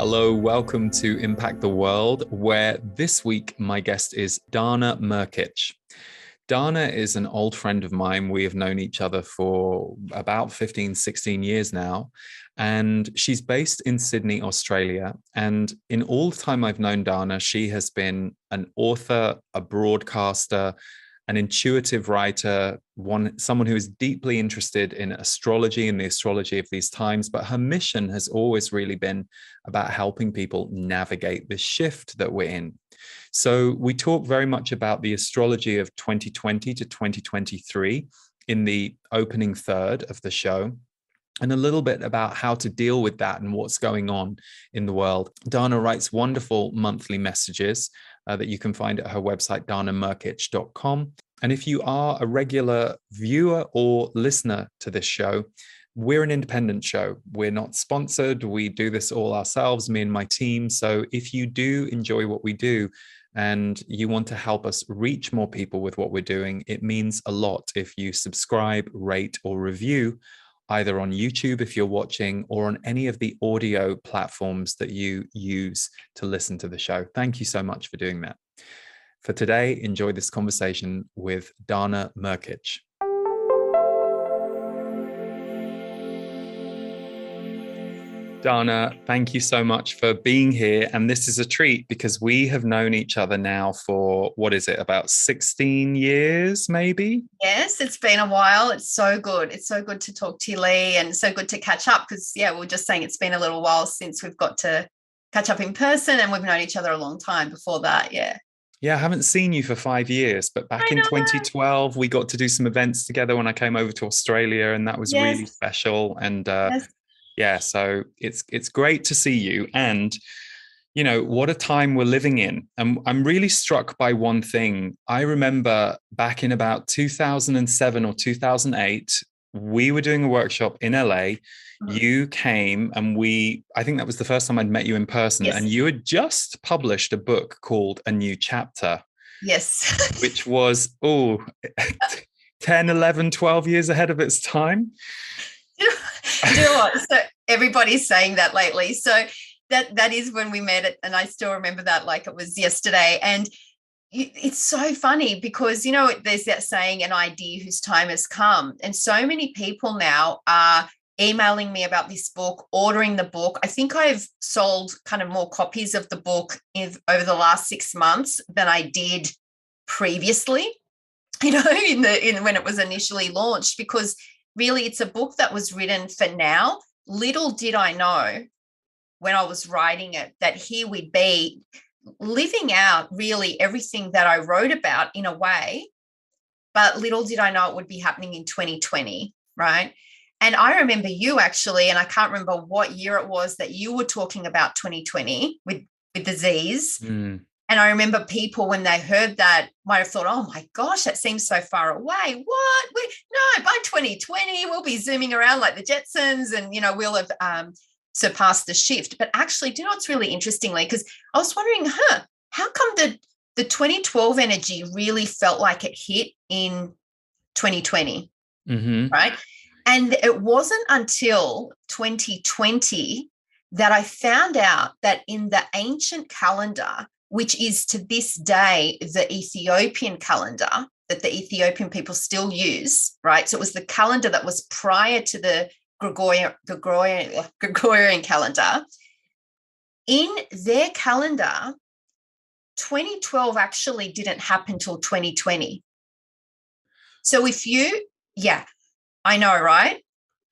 Hello, welcome to Impact the World, where this week my guest is Dana Mrkich. Dana is an old friend of mine. We have known each other for about 15, 16 years now. And she's based in Sydney, Australia. And in all the time I've known Dana, she has been an author, a broadcaster, an intuitive writer, someone who is deeply interested in astrology and the astrology of these times. But her mission has always really been about helping people navigate the shift that we're in. So we talk very much about the astrology of 2020 to 2023 in the opening third of the show, and a little bit about how to deal with that and what's going on in the world. Dana writes wonderful monthly messages that you can find at her website, danamrkich.com. And if you are a regular viewer or listener to this show, we're an independent show. We're not sponsored. We do this all ourselves, me and my team. So if you do enjoy what we do and you want to help us reach more people with what we're doing, it means a lot if you subscribe, rate, or review, either on YouTube if you're watching or on any of the audio platforms that you use to listen to the show. Thank you so much for doing that. For today, enjoy this conversation with Dana Mrkich. Dana, thank you so much for being here. And this is a treat because we have known each other now for, what is it, about 16 years, maybe? Yes, it's been a while. It's so good. It's so good to talk to you, Lee, and so good to catch up because, we were just saying it's been a little while since we've got to catch up in person, and we've known each other a long time before that, Yeah, I haven't seen you for 5 years, but back in 2012, we got to do some events together when I came over to Australia, and that was really special. And so it's great to see you. And, you know, what a time we're living in. And I'm really struck by one thing. I remember back in about 2007 or 2008, we were doing a workshop in LA. You came and I think that was the first time I'd met you in person. Yes. And you had just published a book called A New Chapter. Yes. Which was, 10, 11, 12 years ahead of its time. You know what? So everybody's saying that lately. So that is when we met it, and I still remember that like it was yesterday. And it's so funny because, you know, there's that saying, an idea whose time has come. And so many people now are emailing me about this book, ordering the book. I think I've sold kind of more copies of the book over the last 6 months than I did previously, you know, in when it was initially launched, because really it's a book that was written for now. Little did I know when I was writing it that here we'd be living out really everything that I wrote about in a way, but little did I know it would be happening in 2020, right? And I remember you actually, and I can't remember what year it was that you were talking about 2020 with the Z's. And I remember people, when they heard that, might have thought, oh, my gosh, that seems so far away. What? No, by 2020, we'll be zooming around like the Jacksons and, you know, we'll have surpassed the shift. But actually, do you know what's really interestingly? Because I was wondering, how come the 2012 energy really felt like it hit in 2020, right? And it wasn't until 2020 that I found out that in the ancient calendar, which is to this day the Ethiopian calendar that the Ethiopian people still use, right? So it was the calendar that was prior to the Gregorian calendar. In their calendar, 2012 actually didn't happen till 2020. So I know, right?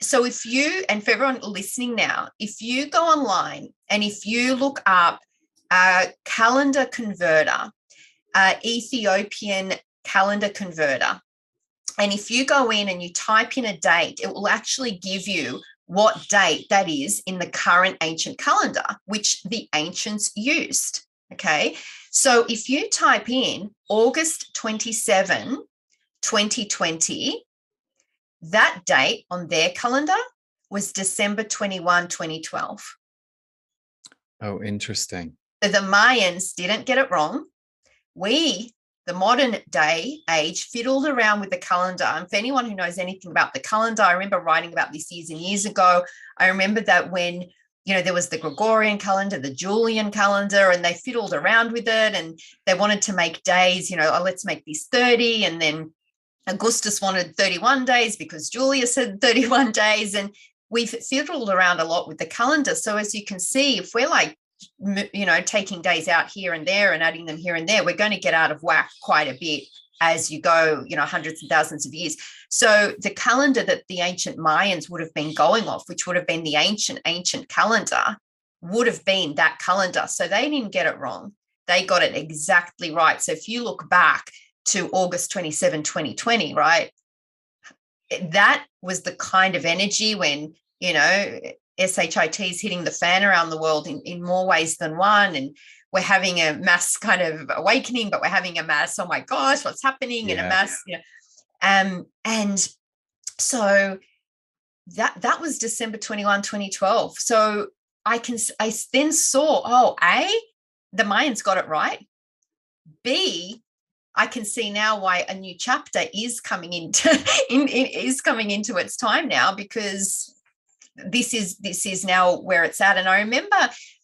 So if you, and for everyone listening now, if you go online and if you look up calendar converter, Ethiopian calendar converter, and if you go in and you type in a date, it will actually give you what date that is in the current ancient calendar, which the ancients used, okay? So if you type in August 27, 2020, that date on their calendar was December 21, 2012. Oh, interesting. So the Mayans didn't get it wrong. We, the modern day age, fiddled around with the calendar. And for anyone who knows anything about the calendar, I remember writing about this years and years ago. I remember that when there was the Gregorian calendar, the Julian calendar, and they fiddled around with it, and they wanted to make days, let's make this 30. And then Augustus wanted 31 days because Julius had 31 days. And we've fiddled around a lot with the calendar. So as you can see, if we're like, taking days out here and there and adding them here and there, we're going to get out of whack quite a bit as you go, hundreds and thousands of years. So the calendar that the ancient Mayans would have been going off, which would have been the ancient calendar, would have been that calendar. So they didn't get it wrong. They got it exactly right. So if you look back to August 27, 2020, right, that was the kind of energy when, SHIT is hitting the fan around the world in more ways than one. And we're having a mass kind of awakening, but we're having a mass, oh my gosh, what's happening? And a mass, and so that was December 21, 2012. So I then saw, the Mayans got it right. B, I can see now why a new chapter is coming into its time now, because this is now where it's at. And I remember,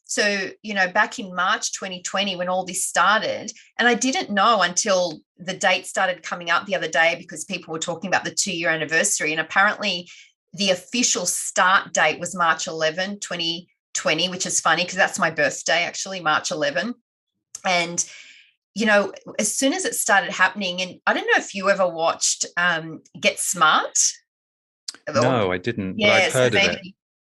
so, back in March 2020, when all this started, and I didn't know until the date started coming out the other day, because people were talking about the 2-year anniversary. And apparently the official start date was March 11, 2020, which is funny because that's my birthday, actually, March 11. And, as soon as it started happening, and I don't know if you ever watched Get Smart. No, I didn't, but I've heard of it.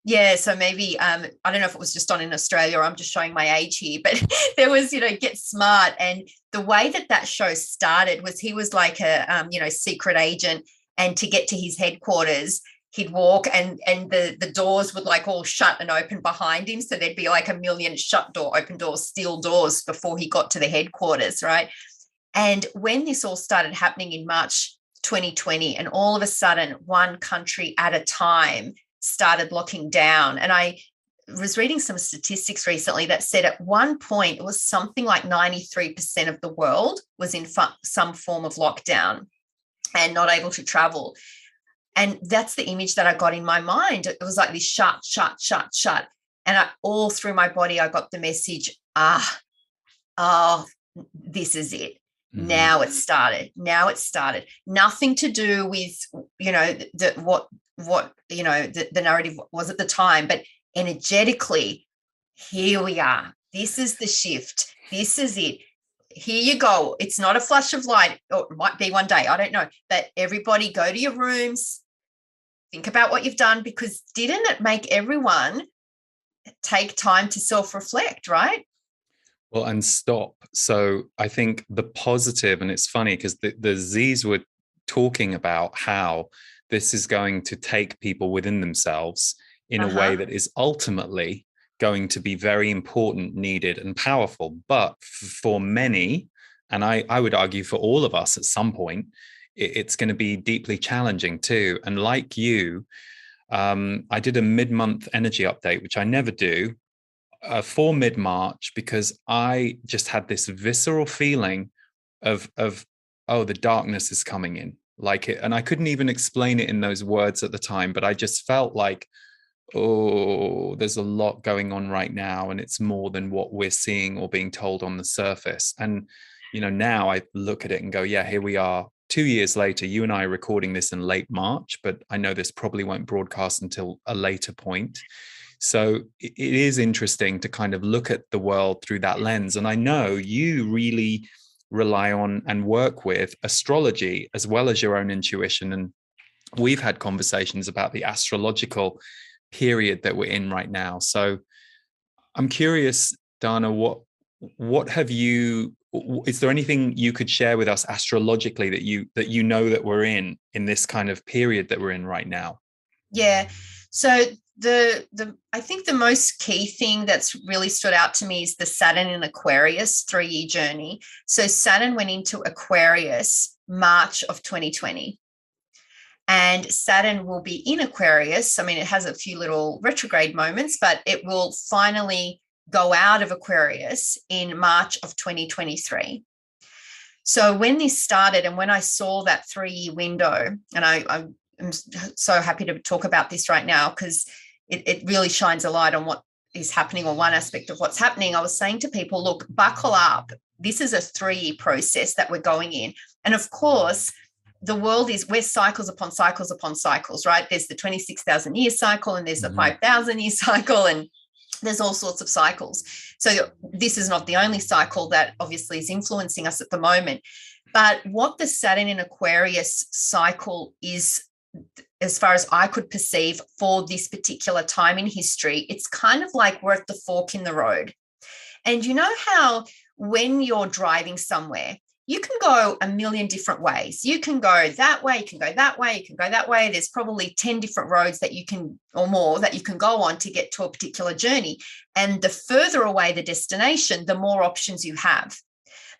Yeah, so maybe, I don't know if it was just on in Australia, or I'm just showing my age here, but there was, Get Smart. And the way that show started was he was like a, secret agent, and to get to his headquarters, he'd walk and the doors would like all shut and open behind him. So there'd be like a million open doors, steel doors before he got to the headquarters, right? And when this all started happening in March 2020, and all of a sudden one country at a time started locking down. And I was reading some statistics recently that said at one point it was something like 93% of the world was in some form of lockdown and not able to travel. And that's the image that I got in my mind. It was like this shut. And all through my body, I got the message, this is it. Mm-hmm. Now it started. Nothing to do with, what the narrative was at the time, but energetically, here we are. This is the shift. This is it. Here you go. It's not a flash of light, or it might be one day, I don't know, but everybody go to your rooms, think about what you've done, because didn't it make everyone take time to self-reflect, right? Well, and stop. So I think the positive, and it's funny because the Z's were talking about how this is going to take people within themselves in a way that is ultimately going to be very important, needed, and powerful. But for many, and I would argue for all of us at some point, it's going to be deeply challenging too. And like you, I did a mid-month energy update, which I never do, for mid-March, because I just had this visceral feeling of the darkness is coming in. Like it, and I couldn't even explain it in those words at the time, but I just felt like, there's a lot going on right now, and it's more than what we're seeing or being told on the surface. And now I look at it and go, yeah, here we are 2 years later. You and I are recording this in late March, but I know this probably won't broadcast until a later point. So it is interesting to kind of look at the world through that lens. And I know you really rely on and work with astrology as well as your own intuition. And we've had conversations about the astrological period that we're in right now. So I'm curious, Dana, what have you, is there anything you could share with us astrologically that you know that we're in this kind of period that we're in right now? Yeah. So I think the most key thing that's really stood out to me is the Saturn in Aquarius 3-year journey. So Saturn went into Aquarius March of 2020. And Saturn will be in Aquarius. I mean, it has a few little retrograde moments, but it will finally go out of Aquarius in March of 2023. So when this started, and when I saw that 3-year window, and I'm so happy to talk about this right now because it really shines a light on what is happening, or one aspect of what's happening, I was saying to people, look, buckle up. This is a 3-year process that we're going in. And of course, the world we're cycles upon cycles upon cycles, right? There's the 26,000 year cycle, and there's the 5,000 year cycle, and there's all sorts of cycles. So this is not the only cycle that obviously is influencing us at the moment. But what the Saturn in Aquarius cycle is, as far as I could perceive for this particular time in history, it's kind of like we're at the fork in the road. And you know how when you're driving somewhere, you can go a million different ways. You can go that way, you can go that way, you can go that way. There's probably 10 different roads that you can, or more, that you can go on to get to a particular journey. And the further away the destination, the more options you have.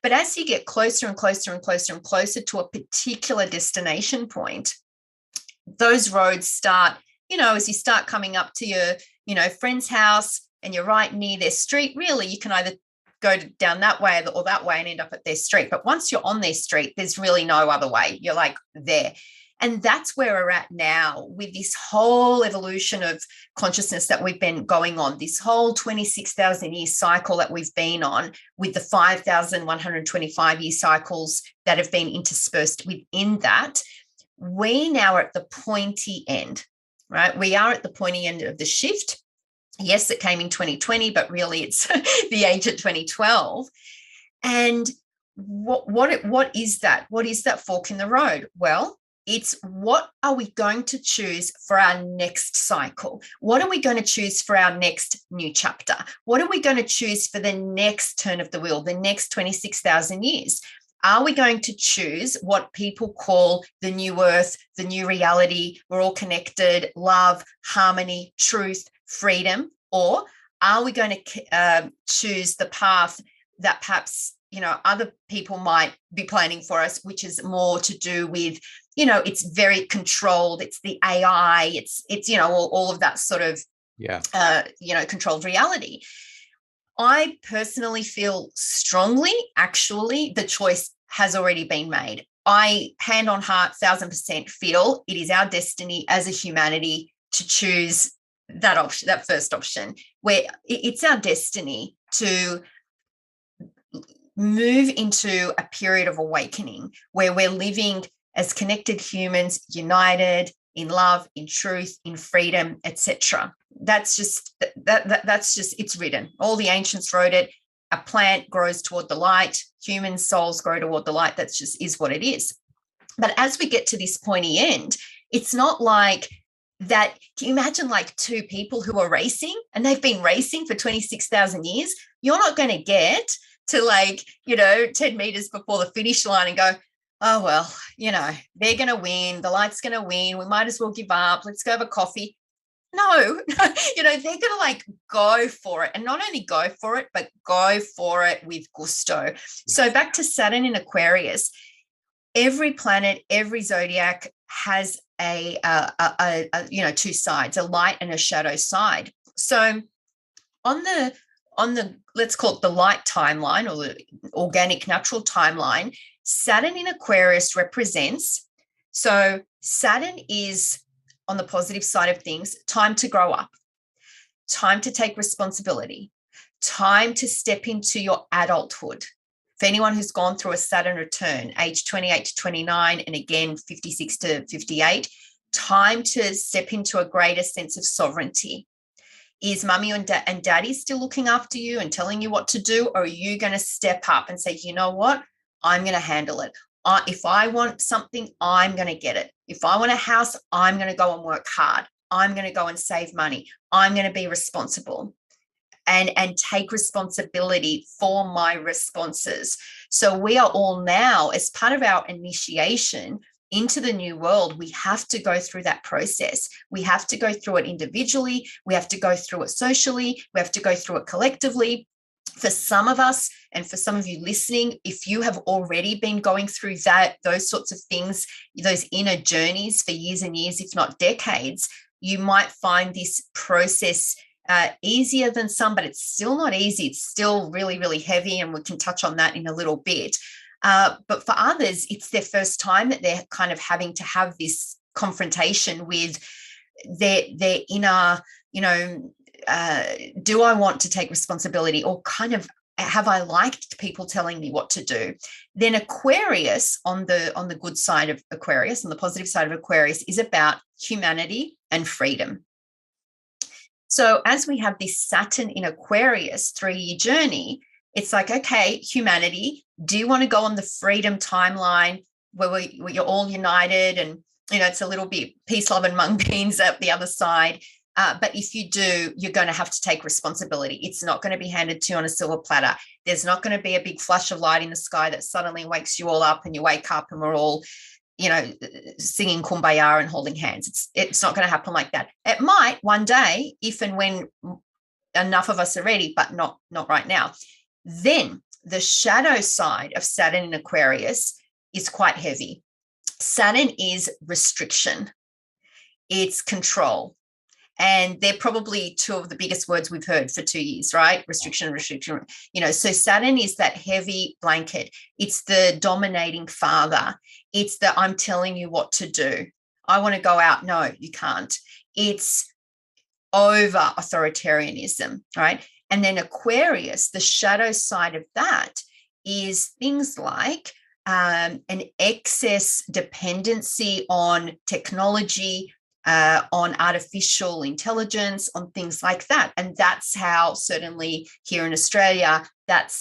But as you get closer and closer and closer and closer to a particular destination point, those roads start, as you start coming up to your, friend's house and you're right near their street, really, you can either go down that way or that way and end up at their street. But once you're on their street, there's really no other way. You're like there. And that's where we're at now with this whole evolution of consciousness that we've been going on, this whole 26,000 year cycle that we've been on, with the 5,125 year cycles that have been interspersed within that. We now are at the pointy end, right? We are at the pointy end of the shift. Yes, it came in 2020, but really it's the age of 2012. And what is that? What is that fork in the road? Well, it's what are we going to choose for our next cycle? What are we going to choose for our next new chapter? What are we going to choose for the next turn of the wheel, the next 26,000 years? Are we going to choose what people call the new earth, the new reality, we're all connected, love, harmony, truth, freedom? Or are we going to choose the path that perhaps, other people might be planning for us, which is more to do with, it's very controlled, it's the AI, it's all of that sort of, controlled reality. I personally feel strongly, actually, the choice has already been made. I, hand on heart, 1,000% feel it is our destiny as a humanity to choose that option, that first option, where it's our destiny to move into a period of awakening where we're living as connected humans, united in love, in truth, in freedom, etc. That's just it's written. All the ancients wrote it. A plant grows toward the light. Human souls grow toward the light. That's just is what it is. But as we get to this pointy end, it's not like that. Can you imagine like two people who are racing and they've been racing for 26,000 years? You're not going to get to 10 meters before the finish line and go, oh, well, they're going to win. The light's going to win. We might as well give up. Let's go have a coffee. No, they're going to go for it, and not only go for it, but go for it with gusto. So back to Saturn in Aquarius, every planet, every zodiac has a two sides, a light and a shadow side. So on the let's call it the light timeline, or the organic natural timeline, Saturn in Aquarius represents, so Saturn is, on the positive side of things, time to grow up, time to take responsibility, time to step into your adulthood. For anyone who's gone through a Saturn return, age 28 to 29, and again, 56 to 58, time to step into a greater sense of sovereignty. Is mummy and daddy still looking after you and telling you what to do? Or are you going to step up and say, you know what, I'm going to handle it. If I want something, I'm going to get it. If I want a house, I'm going to go and work hard. I'm going to go and save money. I'm going to be responsible and take responsibility for my responses. So we are all now, as part of our initiation into the new world, we have to go through that process. We have to go through it individually. We have to go through it socially. We have to go through it collectively. For some of us, and for some of you listening, if you have already been going through those sorts of things, those inner journeys for years and years, if not decades, you might find this process easier than some, but it's still not easy. It's still really, really heavy, and we can touch on that in a little bit. But for others, it's their first time that they're kind of having to have this confrontation with their inner, do I want to take responsibility, or kind of have I liked people telling me what to do? Then Aquarius, on the good side of Aquarius, on the positive side of Aquarius, is about humanity and freedom. So as we have this Saturn in Aquarius 3-year journey, it's like, okay, humanity, do you want to go on the freedom timeline where you're all united and, it's a little bit peace, love, and mung beans at the other side? But if you do, you're going to have to take responsibility. It's not going to be handed to you on a silver platter. There's not going to be a big flash of light in the sky that suddenly wakes you all up and you wake up and we're all, singing Kumbaya and holding hands. It's not going to happen like that. It might one day, if and when enough of us are ready, but not right now. Then the shadow side of Saturn in Aquarius is quite heavy. Saturn is restriction. It's control. And they're probably two of the biggest words we've heard for 2 years, right? Restriction. So Saturn is that heavy blanket. It's the dominating father. It's the I'm telling you what to do. I want to go out. No, you can't. It's over authoritarianism, right? And then Aquarius, the shadow side of that is things like an excess dependency on technology, on artificial intelligence, on things like that. And that's how, certainly here in Australia, that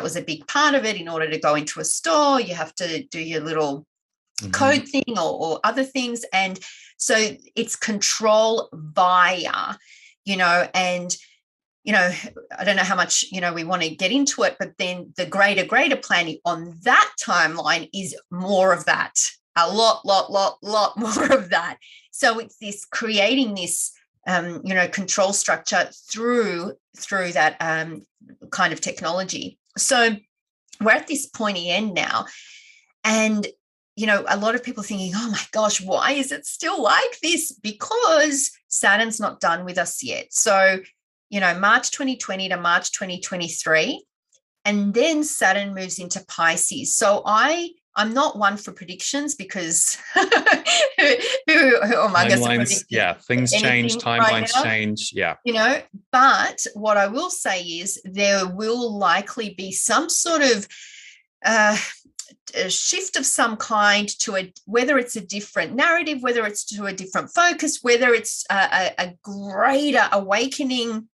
was a big part of it. In order to go into a store, you have to do your little code thing or other things. And so it's control via, and, I don't know how much, we want to get into it, but then the greater planning on that timeline is more of that. A lot more of that. So it's this creating this, control structure through that kind of technology. So we're at this pointy end now, and a lot of people thinking, oh my gosh, why is it still like this? Because Saturn's not done with us yet. So March 2020 to March 2023, and then Saturn moves into Pisces. So I'm not one for predictions, because who among us are predicting things change, timelines change. But what I will say is there will likely be some sort of a shift of some kind to whether it's a different narrative, whether it's to a different focus, whether it's a greater awakening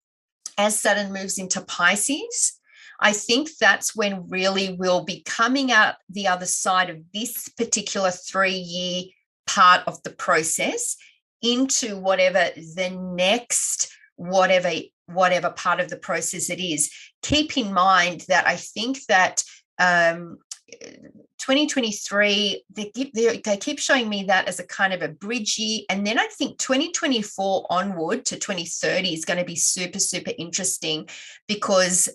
as Saturn moves into Pisces. I think that's when really we'll be coming out the other side of this particular 3-year part of the process into whatever the next, whatever part of the process it is. Keep in mind that I think that 2023, they keep showing me that as a kind of a bridge year. And then I think 2024 onward to 2030 is going to be super, super interesting, because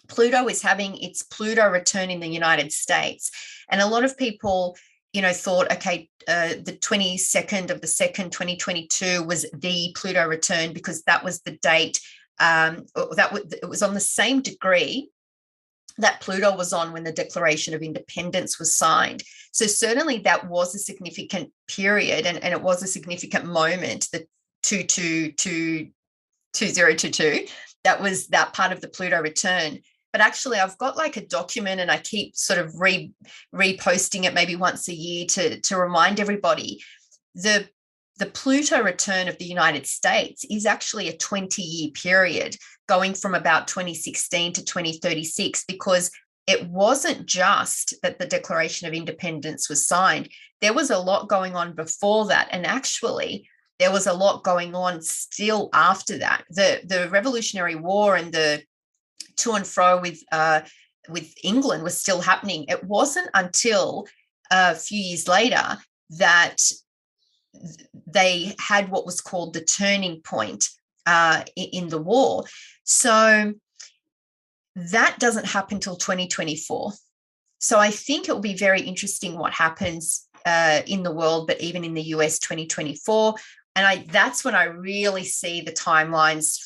Pluto is having its Pluto return in the United States. And a lot of people, thought, okay, the 22nd of the 2nd, 2022 was the Pluto return, because that was the date, it was on the same degree that Pluto was on when the Declaration of Independence was signed. So certainly that was a significant period, and it was a significant moment, the 2022, that was that part of the Pluto return. But actually I've got like a document, and I keep sort of reposting it maybe once a year to remind everybody. The Pluto return of the United States is actually a 20-year period, going from about 2016 to 2036, because it wasn't just that the Declaration of Independence was signed. There was a lot going on before that, and actually there was a lot going on still after that. The Revolutionary War and the to and fro with England was still happening. It wasn't until a few years later that they had what was called the turning point in the war. So that doesn't happen until 2024. So I think it will be very interesting what happens in the world, but even in the US 2024. And that's when I really see the timelines.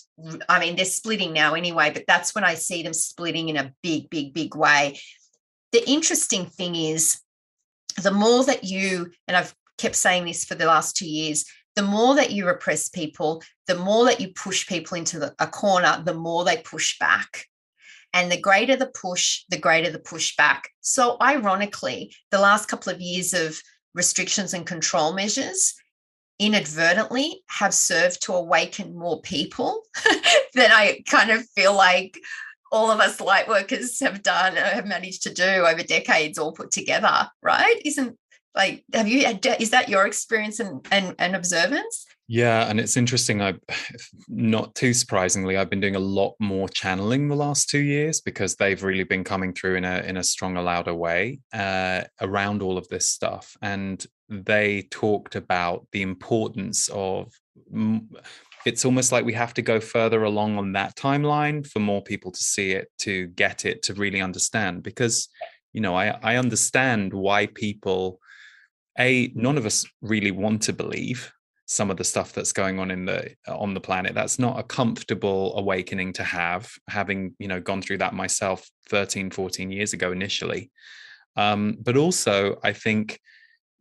I mean, they're splitting now anyway, but that's when I see them splitting in a big, big, big way. The interesting thing is, the more that and I've kept saying this for the last 2 years, the more that you repress people, the more that you push people into a corner, the more they push back. And the greater the push, the greater the pushback. So ironically, the last couple of years of restrictions and control measures inadvertently have served to awaken more people than I kind of feel like all of us light workers have managed to do over decades, all put together, right? Is that your experience and observance? Yeah, and it's interesting. Not too surprisingly, I've been doing a lot more channeling the last 2 years because they've really been coming through in a stronger, louder way around all of this stuff. And they talked about the importance of. It's almost like we have to go further along on that timeline for more people to see it, to get it, to really understand. Because I understand why people. None of us really want to believe some of the stuff that's going on on the planet. That's not a comfortable awakening to have, having gone through that myself 13, 14 years ago initially. But also, I think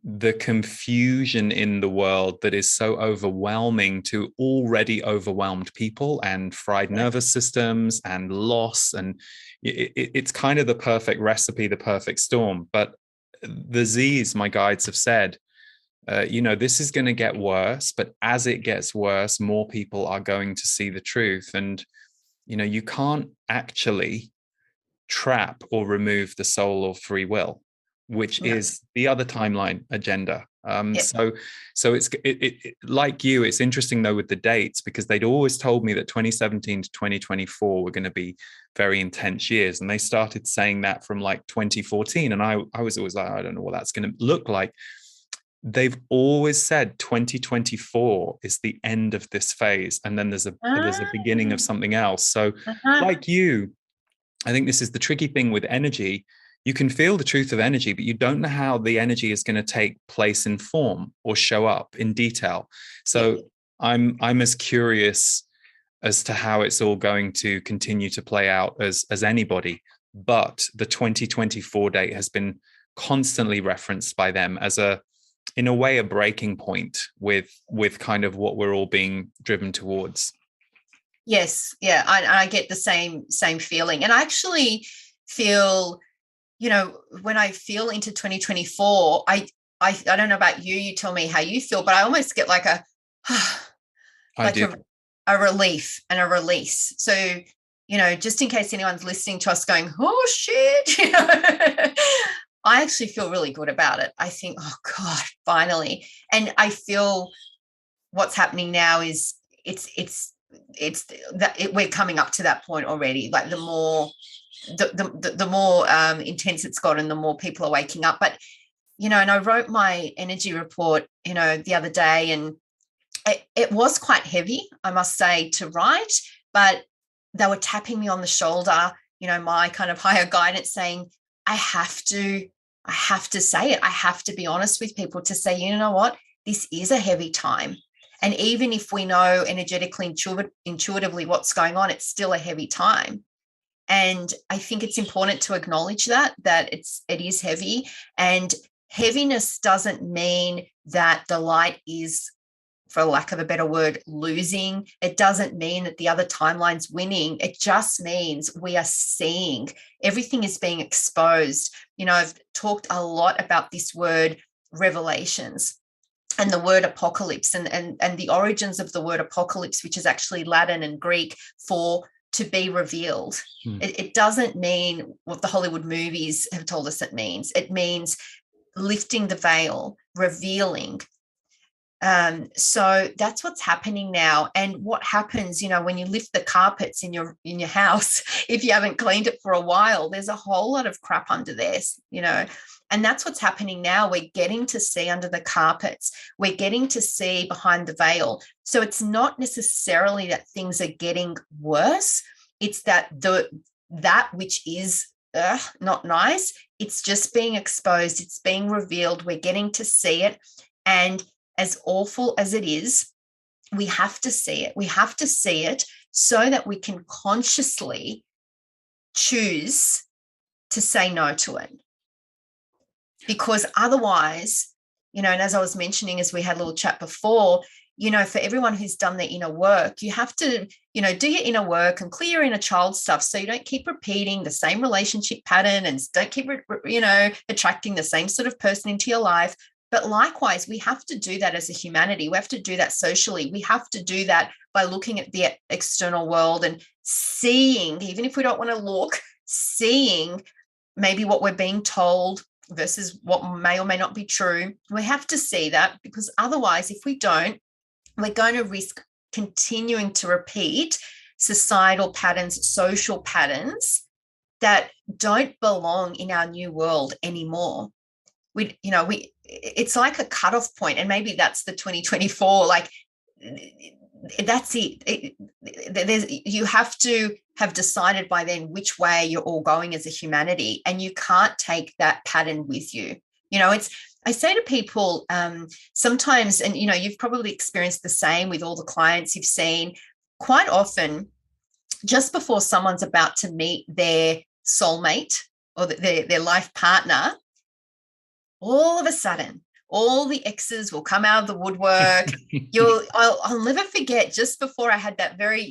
the confusion in the world that is so overwhelming to already overwhelmed people and fried nervous systems and loss, and it's kind of the perfect recipe, the perfect storm. But the Z's, my guides have said, this is going to get worse, but as it gets worse, more people are going to see the truth. And, you can't actually trap or remove the soul of free will, which is the other timeline agenda. So it's like you, it's interesting though with the dates, because they'd always told me that 2017 to 2024 were going to be very intense years. And they started saying that from like 2014. And I was always like, I don't know what that's going to look like. They've always said 2024 is the end of this phase. And then there's a beginning of something else. So like you, I think this is the tricky thing with energy. You can feel the truth of energy, but you don't know how the energy is going to take place in form or show up in detail. So I'm as curious as to how it's all going to continue to play out as anybody. But the 2024 date has been constantly referenced by them as in a way, a breaking point with kind of what we're all being driven towards. Yes, yeah, I get the same feeling, and I actually feel, when I feel into 2024, I don't know about you. You tell me how you feel, but I almost get like a relief and a release. So, just in case anyone's listening to us going, oh shit, I actually feel really good about it. I think, oh God, finally. And I feel what's happening now is we're coming up to that point already. Like the more intense it's gotten, the more people are waking up. But, and I wrote my energy report, the other day, and it was quite heavy, I must say, to write, but they were tapping me on the shoulder, my kind of higher guidance, saying, I have to say it. I have to be honest with people to say, you know what, this is a heavy time. And even if we know energetically, intuitively what's going on, it's still a heavy time. And I think it's important to acknowledge that it is heavy. And heaviness doesn't mean that the light is, for lack of a better word, losing. It doesn't mean that the other timeline's winning. It just means we are seeing, everything is being exposed. I've talked a lot about this word revelations and the word apocalypse and the origins of the word apocalypse, which is actually Latin and Greek for to be revealed. It doesn't mean what the Hollywood movies have told us it means. It means lifting the veil, revealing. So that's what's happening now. And what happens, when you lift the carpets in your house, if you haven't cleaned it for a while, there's a whole lot of crap under there, and that's what's happening now. We're getting to see under the carpets. We're getting to see behind the veil. So it's not necessarily that things are getting worse. It's that that which is not nice, it's just being exposed. It's being revealed. We're getting to see it. And as awful as it is, we have to see it. We have to see it so that we can consciously choose to say no to it. Because otherwise, and as I was mentioning, as we had a little chat before, for everyone who's done their inner work, you have to, do your inner work and clear your inner child stuff so you don't keep repeating the same relationship pattern and don't keep, attracting the same sort of person into your life. But likewise, we have to do that as a humanity. We have to do that socially. We have to do that by looking at the external world and seeing, even if we don't want to look, seeing maybe what we're being told versus what may or may not be true. We have to see that, because otherwise, if we don't, we're going to risk continuing to repeat societal patterns, social patterns that don't belong in our new world anymore. It's like a cutoff point, and maybe that's the 2024, like that's it. You have to have decided by then which way you're all going as a humanity, and you can't take that pattern with you. I say to people sometimes, and you've probably experienced the same with all the clients you've seen, quite often just before someone's about to meet their soulmate or their life partner, all of a sudden all the exes will come out of the woodwork. I'll never forget, just before I had that very,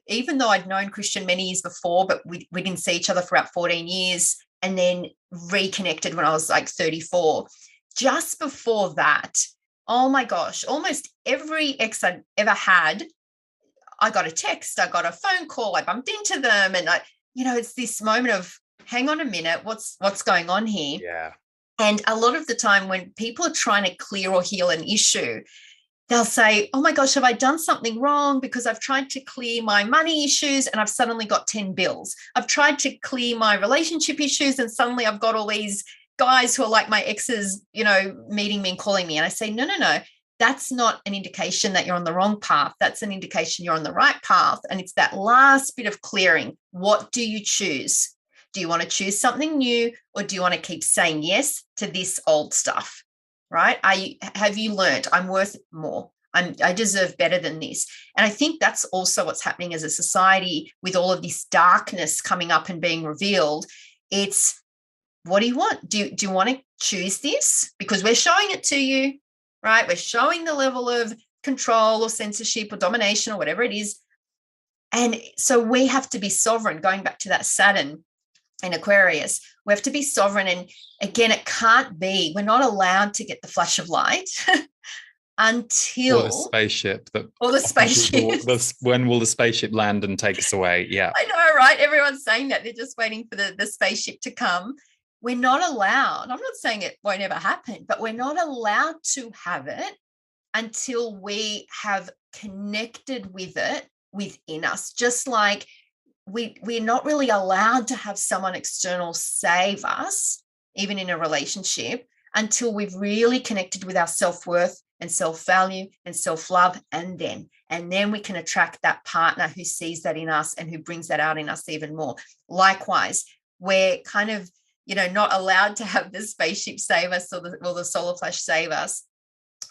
even though I'd known Christian many years before, but we didn't see each other for about 14 years, and then reconnected when I was like 34. Just before that, oh my gosh, almost every ex I'd ever had, I got a text, I got a phone call, I bumped into them, and it's this moment of, hang on a minute, what's going on here? Yeah. And a lot of the time when people are trying to clear or heal an issue, they'll say, oh my gosh, have I done something wrong? Because I've tried to clear my money issues and I've suddenly got 10 bills. I've tried to clear my relationship issues and suddenly I've got all these guys who are like my exes, meeting me and calling me. And I say, no. That's not an indication that you're on the wrong path. That's an indication you're on the right path. And it's that last bit of clearing. What do you choose? Do you want to choose something new, or do you want to keep saying yes to this old stuff? Right? Have you learned I'm worth more? I deserve better than this. And I think that's also what's happening as a society with all of this darkness coming up and being revealed. It's, what do you want? Do you want to choose this? Because we're showing it to you, right? We're showing the level of control or censorship or domination or whatever it is. And so we have to be sovereign, going back to that Saturn in Aquarius. We have to be sovereign. And again, it can't be, we're not allowed to get the flash of light until... Or the spaceship. When will the spaceship land and take us away? Yeah. I know, right? Everyone's saying that. They're just waiting for the spaceship to come. We're not allowed. I'm not saying it won't ever happen, but we're not allowed to have it until we have connected with it within us. Just like we're not really allowed to have someone external save us, even in a relationship, until we've really connected with our self-worth and self-value and self-love, and then we can attract that partner who sees that in us and who brings that out in us even more. Likewise, we're kind of, not allowed to have the spaceship save us or the solar flash save us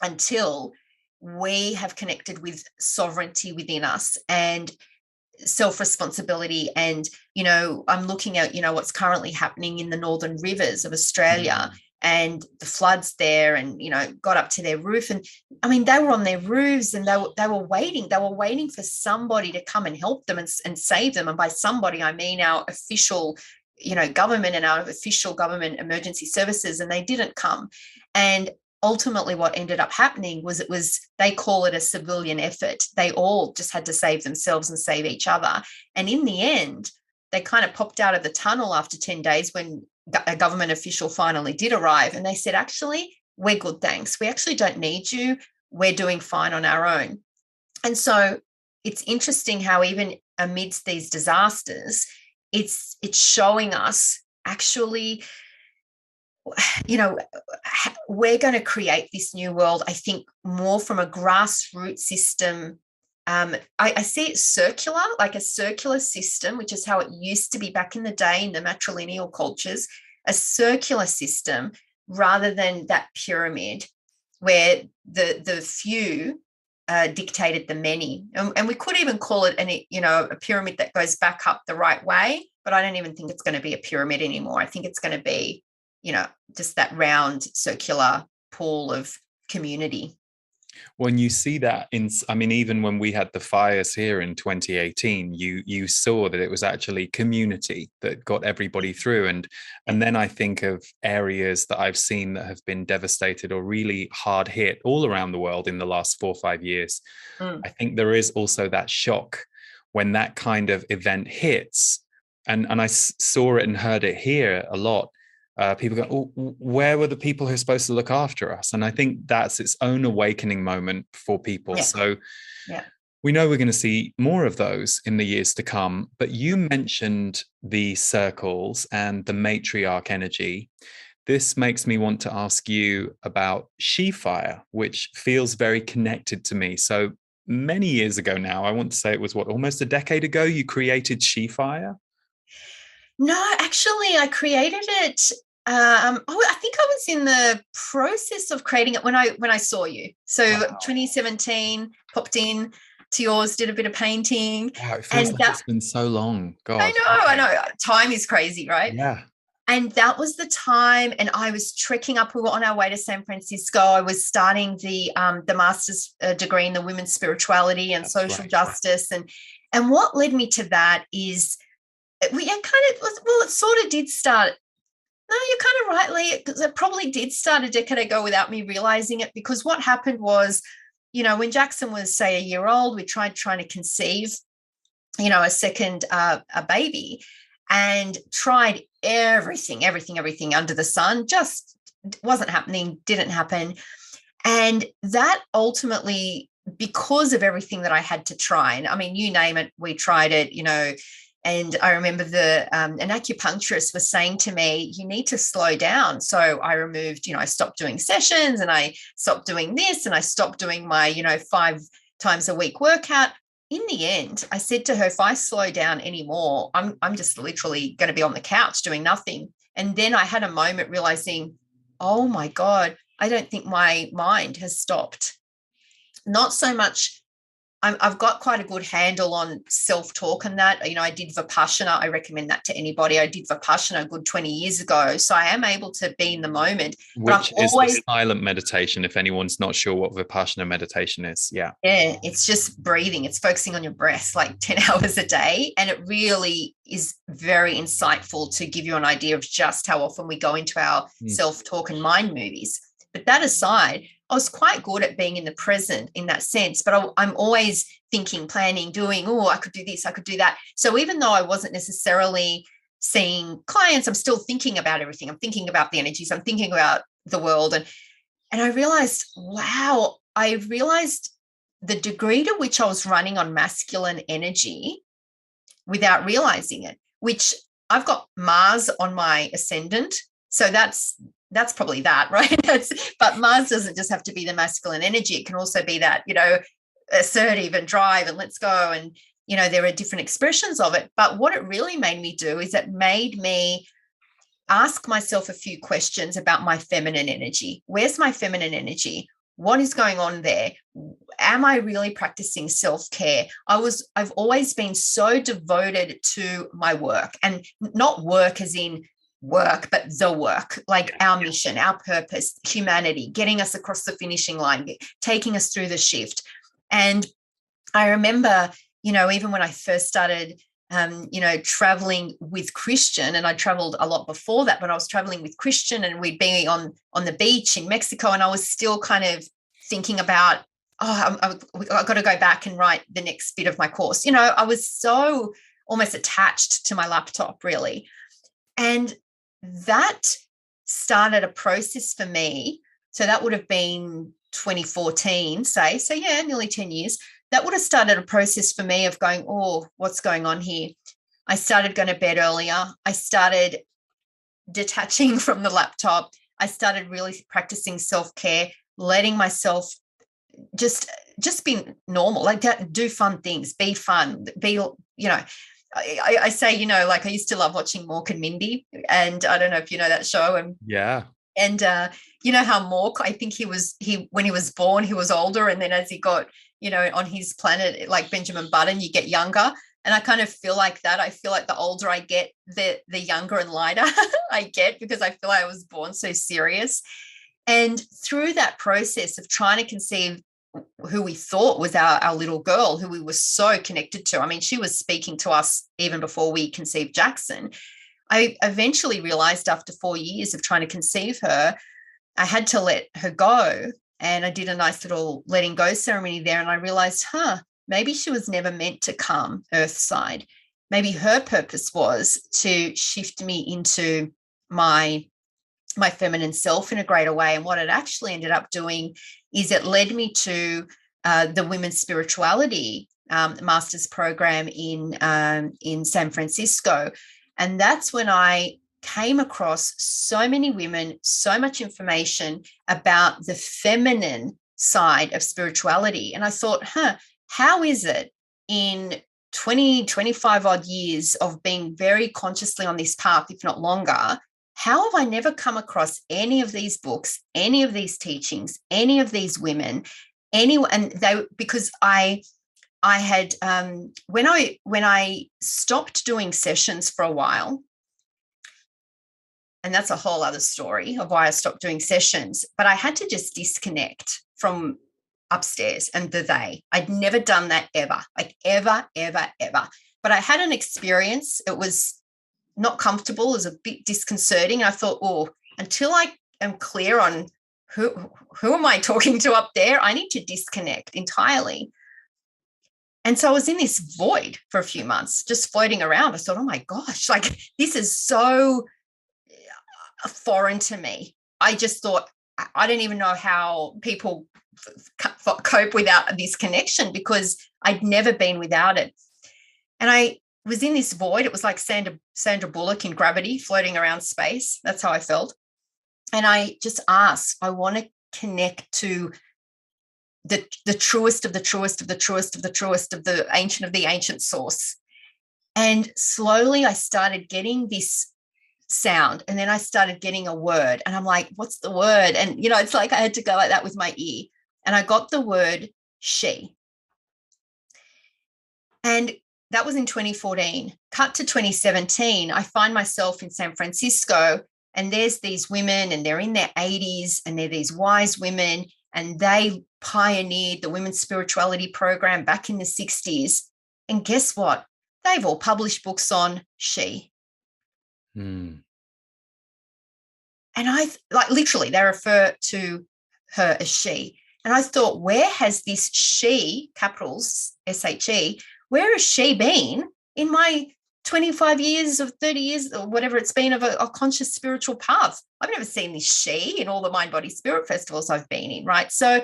until we have connected with sovereignty within us and self-responsibility. And I'm looking at what's currently happening in the northern rivers of Australia, and the floods there, and got up to their roof, and I mean they were on their roofs and they were waiting for somebody to come and help them and save them. And by somebody I mean our official government and our official government emergency services, and they didn't come. And ultimately what ended up happening was they call it a civilian effort. They all just had to save themselves and save each other. And in the end, they kind of popped out of the tunnel after 10 days when a government official finally did arrive. And they said, actually, we're good, thanks. We actually don't need you. We're doing fine on our own. And so it's interesting how even amidst these disasters, it's showing us actually, we're going to create this new world, I think, more from a grassroots system. I see it circular, like a circular system, which is how it used to be back in the day in the matrilineal cultures, a circular system rather than that pyramid where the few dictated the many. And we could even call it a pyramid that goes back up the right way, but I don't even think it's going to be a pyramid anymore. I think it's going to be, just that round circular pool of community. When you see that I mean, even when we had the fires here in 2018, you saw that it was actually community that got everybody through. And then I think of areas that I've seen that have been devastated or really hard hit all around the world in the last 4 or 5 years. I think there is also that shock when that kind of event hits. And I saw it and heard it here a lot. People go, oh, where were the people who are supposed to look after us? And I think that's its own awakening moment for people. Yeah. So yeah. we know we're going to see more of those in the years to come. But you mentioned the circles and the matriarch energy. This makes me want to ask you about she fire, which feels very connected to me. So many years ago now, I want to say it was almost a decade ago, you created she fire? No, actually, I created it. I think I was in the process of creating it when I saw you. So wow. 2017, popped in to yours, did a bit of painting. Wow, it feels like it's been so long. God. I know. Time is crazy, right? Yeah. And that was the time, and I was trekking up. We were on our way to San Francisco. I was starting the master's degree in the women's spirituality and social justice. And what led me to that is it sort of did start. No, you're kind of right, Lee, because it probably did start a decade ago without me realizing it, because what happened was, when Jaxon was, say, a year old, we tried trying to conceive, a second a baby, and tried everything under the sun, just wasn't happening, didn't happen. And that ultimately, because of everything that I had to try, and I mean, you name it, we tried it, and I remember an acupuncturist was saying to me, you need to slow down. So I removed, I stopped doing sessions, and I stopped doing this, and I stopped doing my, 5 times a week workout. In the end, I said to her, if I slow down anymore, I'm just literally going to be on the couch doing nothing. And then I had a moment realizing, oh my God, I don't think my mind has stopped. Not so much. I've got quite a good handle on self-talk and that. I did Vipassana. I recommend that to anybody. I did Vipassana a good 20 years ago. So I am able to be in the moment. Which is the silent meditation, if anyone's not sure what Vipassana meditation is. Yeah. Yeah, it's just breathing. It's focusing on your breath like 10 hours a day. And it really is very insightful to give you an idea of just how often we go into our self-talk and mind movies. But that aside, I was quite good at being in the present in that sense, but I'm always thinking, planning, doing, I could do this, I could do that. So even though I wasn't necessarily seeing clients, I'm still thinking about everything. I'm thinking about the energies. I'm thinking about the world. And I realized, the degree to which I was running on masculine energy without realizing it, which I've got Mars on my ascendant. So that's probably that, right? But Mars doesn't just have to be the masculine energy. It can also be that, assertive and drive and let's go. And, there are different expressions of it. But what it really made me do is it made me ask myself a few questions about my feminine energy. Where's my feminine energy? What is going on there? Am I really practicing self-care? I've always been so devoted to my work, and not work as in work, but the work, like our mission, our purpose, humanity, getting us across the finishing line, taking us through the shift. And I remember, even when I first started, traveling with Christian, and I traveled a lot before that, but I was traveling with Christian, and we'd be on the beach in Mexico, and I was still kind of thinking about, I've got to go back and write the next bit of my course. I was so almost attached to my laptop, really. And that started a process for me. So that would have been 2014, say. So yeah, nearly 10 years. That would have started a process for me of going, what's going on here? I started going to bed earlier. I started detaching from the laptop. I started really practicing self-care, letting myself just be normal, like do fun things, be fun, be, I say, like I used to love watching Mork and Mindy, and I don't know if you know that show. And yeah. And how Mork, I think when he was born, he was older. And then as he got, on his planet, like Benjamin Button, you get younger. And I kind of feel like that. I feel like the older I get, the younger and lighter I get, because I feel like I was born so serious. And through that process of trying to conceive who we thought was our little girl, who we were so connected to, I mean, she was speaking to us even before we conceived Jaxon. I eventually realized after 4 years of trying to conceive her, I had to let her go. And I did a nice little letting go ceremony there. And I realized, maybe she was never meant to come earthside. Maybe her purpose was to shift me into my feminine self in a greater way. And what it actually ended up doing is it led me to the women's spirituality master's program in San Francisco. And that's when I came across so many women, so much information about the feminine side of spirituality. And I thought, how is it in 20, 25 odd years of being very consciously on this path, if not longer, how have I never come across any of these books, any of these teachings, any of these women, because I had when I stopped doing sessions for a while, and that's a whole other story of why I stopped doing sessions, but I had to just disconnect from upstairs and the they. I'd never done that ever, like ever. But I had an experience. It was not comfortable. It was a bit disconcerting. I thought, until I am clear on who am I talking to up there, I need to disconnect entirely. And so I was in this void for a few months, just floating around. I thought, oh my gosh, like this is so foreign to me. I just thought, I don't even know how people cope without this connection, because I'd never been without it. And I was in this void. It was like Sandra Bullock in Gravity, floating around space. That's how I felt. And I just asked, I want to connect to the truest of the truest of the truest of the truest of the ancient source. And slowly I started getting this sound, and then I started getting a word, and I'm like, what's the word? And it's like I had to go like that with my ear, and I got the word she. And that was in 2014. Cut to 2017, I find myself in San Francisco, and there's these women, and they're in their 80s, and they're these wise women, and they pioneered the women's spirituality program back in the 60s. And guess what? They've all published books on she. And I literally, they refer to her as she. And I thought, where has this she, capitals SHE, where has she been in my 25 years of 30 years or whatever it's been of a conscious spiritual path? I've never seen this she in all the Mind Body Spirit festivals I've been in, right? So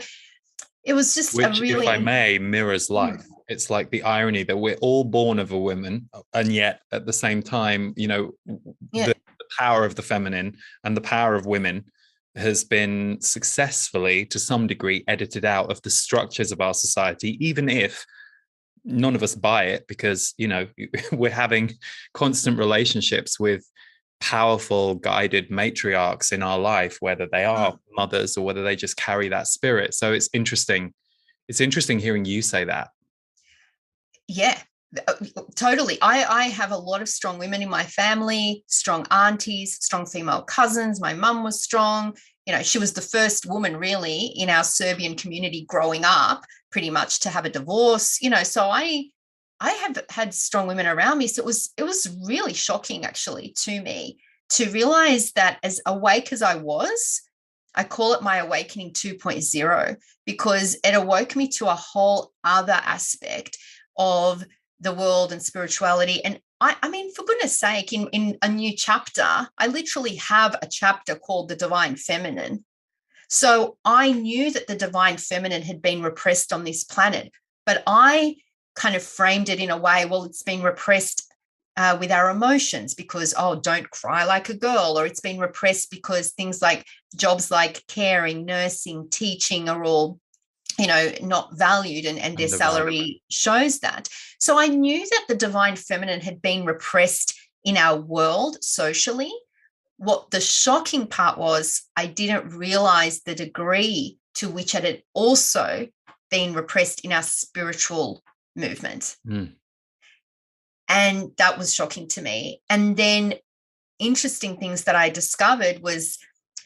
it was just which, if I may, mirrors life. It's like the irony that we're all born of a woman, and yet at the same time, the power of the feminine and the power of women has been successfully, to some degree, edited out of the structures of our society, even if none of us buy it, because, we're having constant relationships with powerful guided matriarchs in our life, whether they are mothers or whether they just carry that spirit. So it's interesting hearing you say that. Yeah, totally. I have a lot of strong women in my family, strong aunties, strong female cousins. My mum was strong. She was the first woman really in our Serbian community growing up pretty much to have a divorce, so I have had strong women around me. So it was really shocking actually to me to realize that, as awake as I was, I call it my awakening 2.0, because it awoke me to a whole other aspect of the world and spirituality. And I mean, for goodness sake, in a new chapter, I literally have a chapter called The Divine Feminine. So I knew that the divine feminine had been repressed on this planet, but I kind of framed it in a way, well, it's been repressed with our emotions because, don't cry like a girl, or it's been repressed because things like jobs like caring, nursing, teaching are all, not valued, and their salary shows that. So I knew that the divine feminine had been repressed in our world socially. What the shocking part was, I didn't realize the degree to which it had also been repressed in our spiritual movement. And that was shocking to me. And then interesting things that I discovered was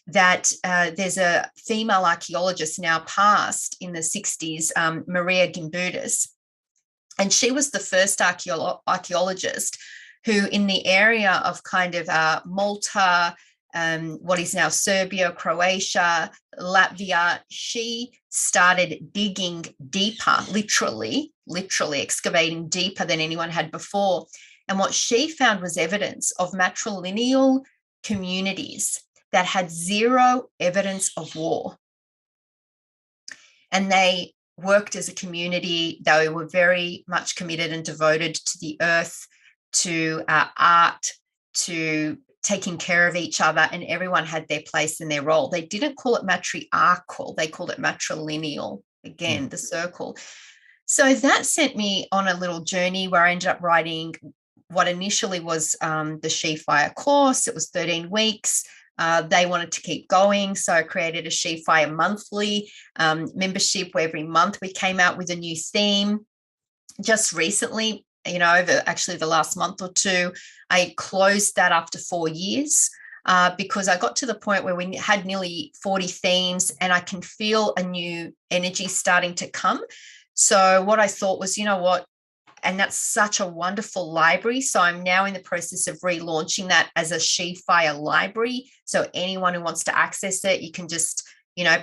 that there's a female archaeologist now passed in the 60s, Maria Gimbutas, and she was the first archaeologist who, in the area of kind of Malta, what is now Serbia, Croatia, Latvia, she started digging deeper, literally excavating deeper than anyone had before. And what she found was evidence of matrilineal communities that had zero evidence of war. And they worked as a community. They were very much committed and devoted to the earth, to art, to taking care of each other, and everyone had their place and their role. They didn't call it matriarchal, they called it matrilineal, again, the circle. So that sent me on a little journey where I ended up writing what initially was the She Fire course. It was 13 weeks. They wanted to keep going, so I created a She Fire monthly membership where every month we came out with a new theme. Just recently, over actually the last month or two, I closed that after 4 years because I got to the point where we had nearly 40 themes and I can feel a new energy starting to come. So what I thought was, and that's such a wonderful library. So I'm now in the process of relaunching that as a She Fire library. So anyone who wants to access it, you can just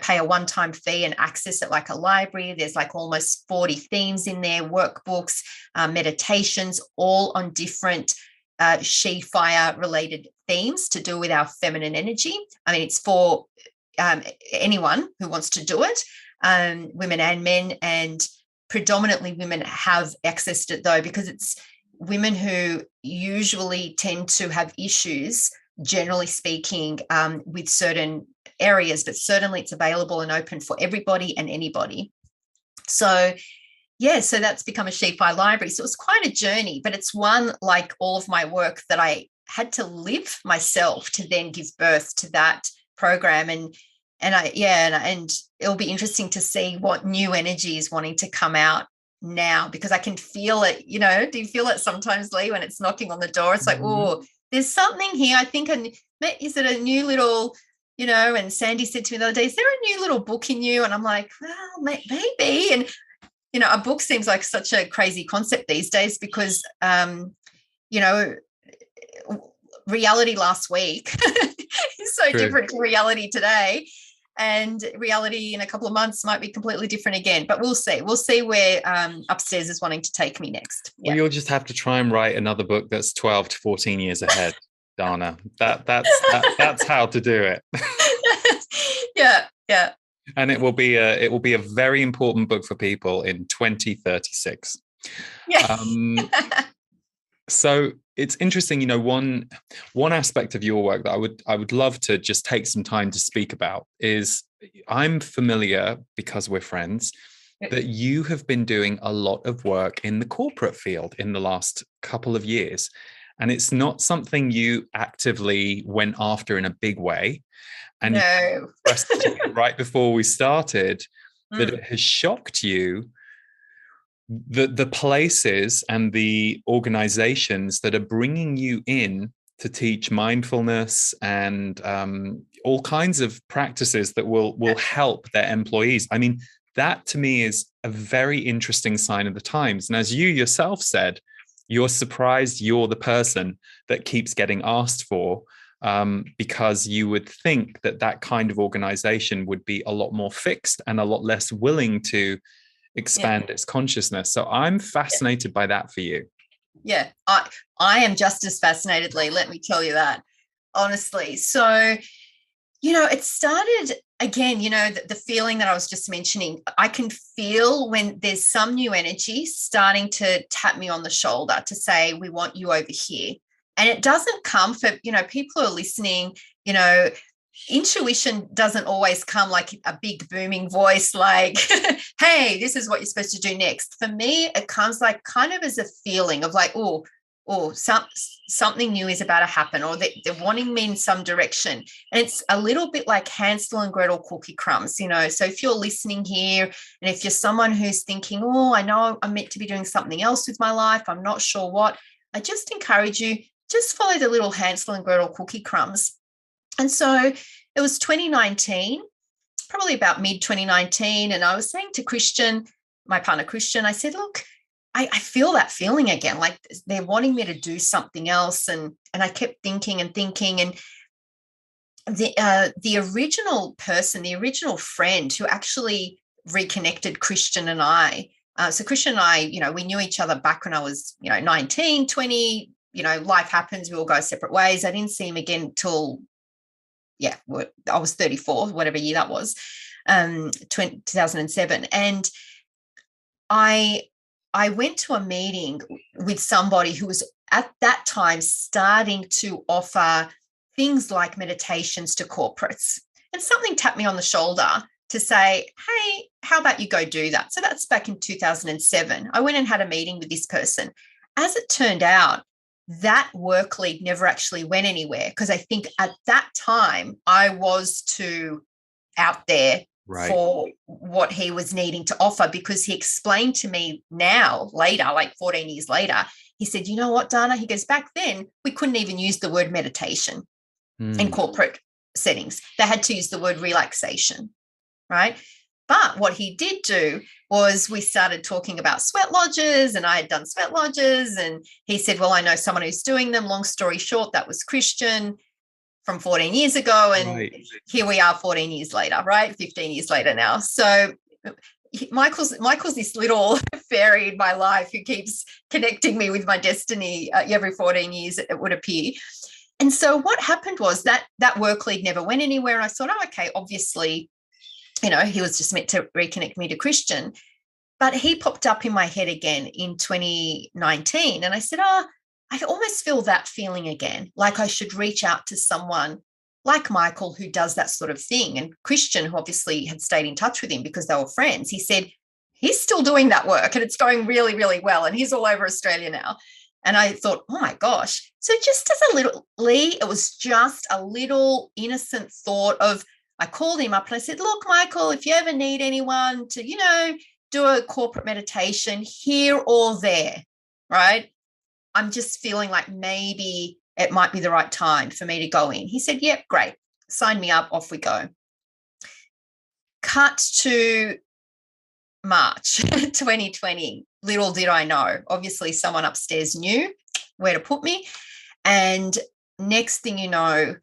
pay a one-time fee and access it like a library. There's like almost 40 themes in there, workbooks, meditations, all on different She Fire related themes to do with our feminine energy. I mean, it's for anyone who wants to do it, women and men, and predominantly women have accessed it though, because it's women who usually tend to have issues, generally speaking, with certain areas, but certainly it's available and open for everybody and anybody. So that's become a She Fire library. So it was quite a journey, but it's one, like all of my work, that I had to live myself to then give birth to that program. And it'll be interesting to see what new energy is wanting to come out now, because I can feel it. Do you feel it sometimes, Lee, when it's knocking on the door? It's like, oh, there's something here. I think, is it a new little, and Sandy said to me the other day, is there a new little book in you? And I'm like, well, maybe. And, a book seems like such a crazy concept these days because, reality last week is so different to reality today. And reality in a couple of months might be completely different again. But we'll see. We'll see where Upstairs is wanting to take me next. Well, you'll just have to try and write another book that's 12 to 14 years ahead, Dana. That's how to do it. Yeah. And it will be a very important book for people in 2036. Yeah. So it's interesting, one aspect of your work that I would love to just take some time to speak about is, I'm familiar, because we're friends, that you have been doing a lot of work in the corporate field in the last couple of years. And it's not something you actively went after in a big way. And no. right before we started, that it has shocked you the places and the organizations that are bringing you in to teach mindfulness and all kinds of practices that will help their employees. I mean, that to me is a very interesting sign of the times. And as you yourself said, you're surprised you're the person that keeps getting asked for, because you would think that kind of organization would be a lot more fixed and a lot less willing to expand its consciousness. So I'm fascinated by that for you. Yeah, I am just as fascinated, Lee, let me tell you that, honestly. So, it started again, the feeling that I was just mentioning. I can feel when there's some new energy starting to tap me on the shoulder to say, we want you over here. And it doesn't come for, people who are listening, intuition doesn't always come like a big booming voice like, hey, this is what you're supposed to do next. For me, it comes like kind of as a feeling of like, something new is about to happen, or they're wanting me in some direction. And it's a little bit like Hansel and Gretel cookie crumbs, So if you're listening here, and if you're someone who's thinking, I know I'm meant to be doing something else with my life, I'm not sure what, I just encourage you, just follow the little Hansel and Gretel cookie crumbs. And so it was 2019, probably about mid 2019. And I was saying to Christian, my partner Christian, I said, look, I feel that feeling again, like they're wanting me to do something else. And I kept thinking and thinking. And the original person, the original friend who actually reconnected Christian and I, so Christian and I, we knew each other back when I was, 19, 20, life happens, we all go separate ways. I didn't see him again till, I was 34, whatever year that was, 2007. And I went to a meeting with somebody who was at that time starting to offer things like meditations to corporates, and something tapped me on the shoulder to say, hey, how about you go do that? So that's back in 2007. I went and had a meeting with this person. As it turned out, that work lead never actually went anywhere, because I think at that time I was too out there for what he was needing to offer, because he explained to me now, later, like 14 years later, he said, you know what, Dana? He goes, back then we couldn't even use the word meditation in corporate settings. They had to use the word relaxation, right? But what he did do was we started talking about sweat lodges, and I had done sweat lodges, and he said, well, I know someone who's doing them. Long story short, that was Christian from 14 years ago. And here we are 14 years later, right? 15 years later now. So Michael's this little fairy in my life who keeps connecting me with my destiny every 14 years, it would appear. And so what happened was that work lead never went anywhere. And I thought, okay, obviously, he was just meant to reconnect me to Christian. But he popped up in my head again in 2019. And I said, I almost feel that feeling again, like I should reach out to someone like Michael who does that sort of thing. And Christian, who obviously had stayed in touch with him because they were friends, he said, he's still doing that work and it's going really, really well. And he's all over Australia now. And I thought, oh my gosh. So just as a little, Lee, it was just a little innocent thought of, I called him up and I said, look, Michael, if you ever need anyone to, do a corporate meditation here or there, right? I'm just feeling like maybe it might be the right time for me to go in. He said, yep, great. Sign me up. Off we go. Cut to March 2020. Little did I know. Obviously, someone upstairs knew where to put me. And next thing you know,